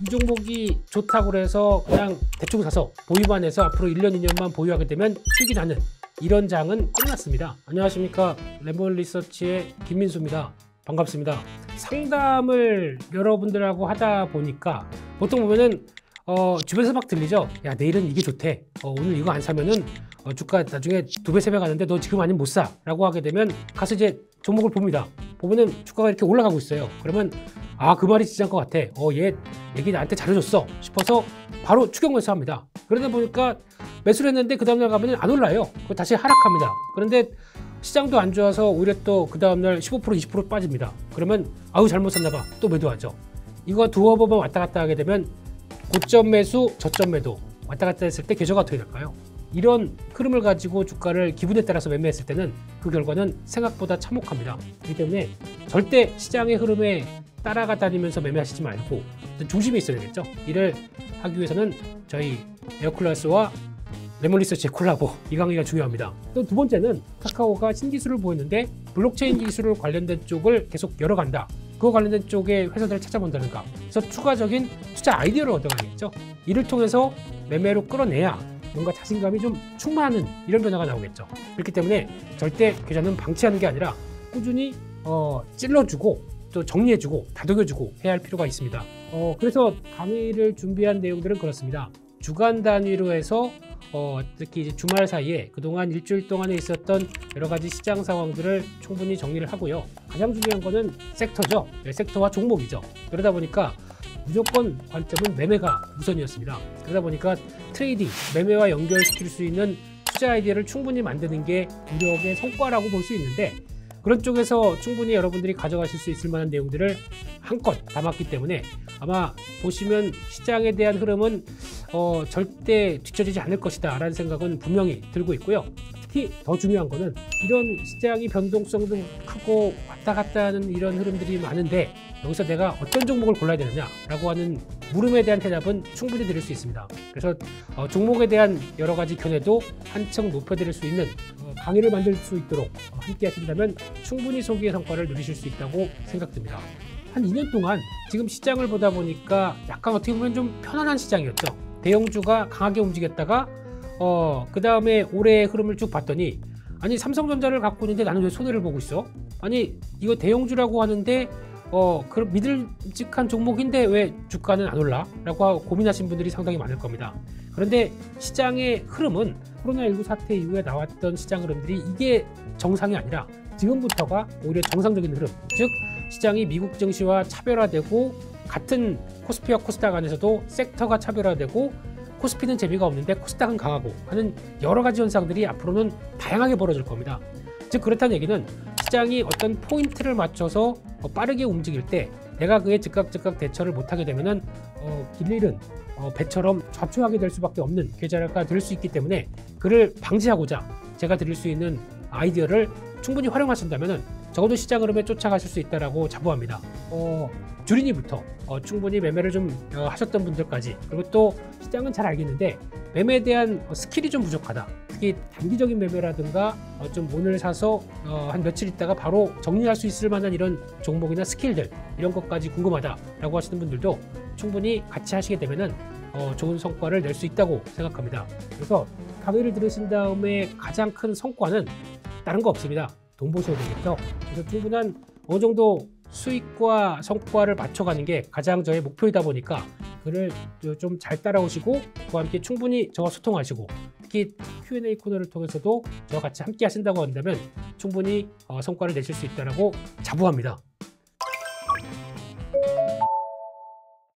이 종목이 좋다고 해서 그냥 대충 사서 보유만 해서 앞으로 1년, 2년만 보유하게 되면 수익이 나는 이런 장은 끝났습니다. 안녕하십니까. 레몬리서치의 김민수입니다. 반갑습니다. 상담을 여러분들하고 하다 보니까 보통 보면은 주변에서 막 들리죠. 야, 내일은 이게 좋대. 오늘 이거 안 사면은 주가 나중에 2배, 3배 가는데 너 지금 아니면 못 사. 라고 하게 되면 가서 이제 종목을 봅니다. 보면은 주가가 이렇게 올라가고 있어요. 그러면 그 말이 진짜인 것 같아. 얘 얘기 나한테 잘해줬어 싶어서 바로 추격 매수합니다. 그러다 보니까 매수를 했는데 그 다음날 가면 안 올라요. 다시 하락합니다. 그런데 시장도 안 좋아서 오히려 또 그 다음날 15%, 20% 빠집니다. 그러면 잘못 샀나 봐. 또 매도하죠. 이거 두어 번만 왔다 갔다 하게 되면 고점 매수, 저점 매도 왔다 갔다 했을 때 계좌가 어떻게 될까요? 이런 흐름을 가지고 주가를 기분에 따라서 매매했을 때는 그 결과는 생각보다 참혹합니다. 그렇기 때문에 절대 시장의 흐름에 따라가 다니면서 매매하시지 말고 중심이 있어야 되겠죠. 이를 하기 위해서는 저희 에어클래스와 레몬리서치의 콜라보, 이 강의가 중요합니다. 또 두 번째는 카카오가 신기술을 보였는데 블록체인 기술 관련된 쪽을 계속 열어간다. 그거 관련된 쪽의 회사들을 찾아본다든가. 그래서 추가적인 투자 아이디어를 얻어가겠죠. 이를 통해서 매매로 끌어내야 뭔가 자신감이 좀 충만한 이런 변화가 나오겠죠. 그렇기 때문에 절대 계좌는 방치하는 게 아니라 꾸준히 찔러주고 또 정리해주고 다독여주고 해야 할 필요가 있습니다. 그래서 강의를 준비한 내용들은 그렇습니다. 주간 단위로 해서 특히 이제 주말 사이에 그동안 일주일 동안에 있었던 여러 가지 시장 상황들을 충분히 정리를 하고요. 가장 중요한 거는 섹터죠. 섹터와 종목이죠. 그러다 보니까 무조건 관점은 매매가 우선이었습니다. 그러다 보니까 트레이딩, 매매와 연결시킬 수 있는 투자 아이디어를 충분히 만드는 게 무력의 성과라고 볼 수 있는데, 그런 쪽에서 충분히 여러분들이 가져가실 수 있을 만한 내용들을 한껏 담았기 때문에 아마 보시면 시장에 대한 흐름은 절대 뒤처지지 않을 것이다 라는 생각은 분명히 들고 있고요. 특히 더 중요한 거는 이런 시장이 변동성도 크고 왔다 갔다 하는 이런 흐름들이 많은데 여기서 내가 어떤 종목을 골라야 되느냐라고 하는 물음에 대한 대답은 충분히 드릴 수 있습니다. 그래서 종목에 대한 여러 가지 견해도 한층 높여드릴 수 있는 강의를 만들 수 있도록 함께 하신다면 충분히 소기의 성과를 누리실 수 있다고 생각됩니다. 한 2년 동안 지금 시장을 보다 보니까 약간 어떻게 보면 좀 편안한 시장이었죠. 대형주가 강하게 움직였다가 그 다음에 올해의 흐름을 쭉 봤더니 아니 삼성전자를 갖고 있는데 나는 왜 손해를 보고 있어? 아니 이거 대형주라고 하는데 그럼 믿을직한 종목인데 왜 주가는 안 올라? 라고 고민하신 분들이 상당히 많을 겁니다. 그런데 시장의 흐름은 코로나19 사태 이후에 나왔던 시장 흐름들이 이게 정상이 아니라 지금부터가 오히려 정상적인 흐름, 즉 시장이 미국 증시와 차별화되고 같은 코스피와 코스닥 안에서도 섹터가 차별화되고 코스피는 재미가 없는데 코스닥은 강하고 하는 여러 가지 현상들이 앞으로는 다양하게 벌어질 겁니다. 즉 그렇다는 얘기는 시장이 어떤 포인트를 맞춰서 빠르게 움직일 때 내가 그에 즉각 대처를 못하게 되면은 길일은 배처럼 좌초하게 될 수밖에 없는 계좌가 될 수 있기 때문에 그를 방지하고자 제가 드릴 수 있는 아이디어를 충분히 활용하신다면은 적어도 시장 흐름에 쫓아가실 수 있다라고 자부합니다. 주린이부터 충분히 매매를 좀 하셨던 분들까지, 그리고 또 시장은 잘 알겠는데 매매에 대한 스킬이 좀 부족하다. 특히 단기적인 매매라든가 좀 오늘 사서 한 며칠 있다가 바로 정리할 수 있을 만한 이런 종목이나 스킬들, 이런 것까지 궁금하다라고 하시는 분들도 충분히 같이 하시게 되면은 좋은 성과를 낼 수 있다고 생각합니다. 그래서 강의를 들으신 다음에 가장 큰 성과는 다른 거 없습니다. 돈 버셔야 되겠죠. 그래서 충분한 어느 정도 수익과 성과를 맞춰가는 게 가장 저의 목표이다 보니까 그를 좀 잘 따라오시고 그와 함께 충분히 저와 소통하시고 특히 Q&A 코너를 통해서도 저와 같이 함께 하신다고 한다면 충분히 성과를 내실 수 있다고 자부합니다.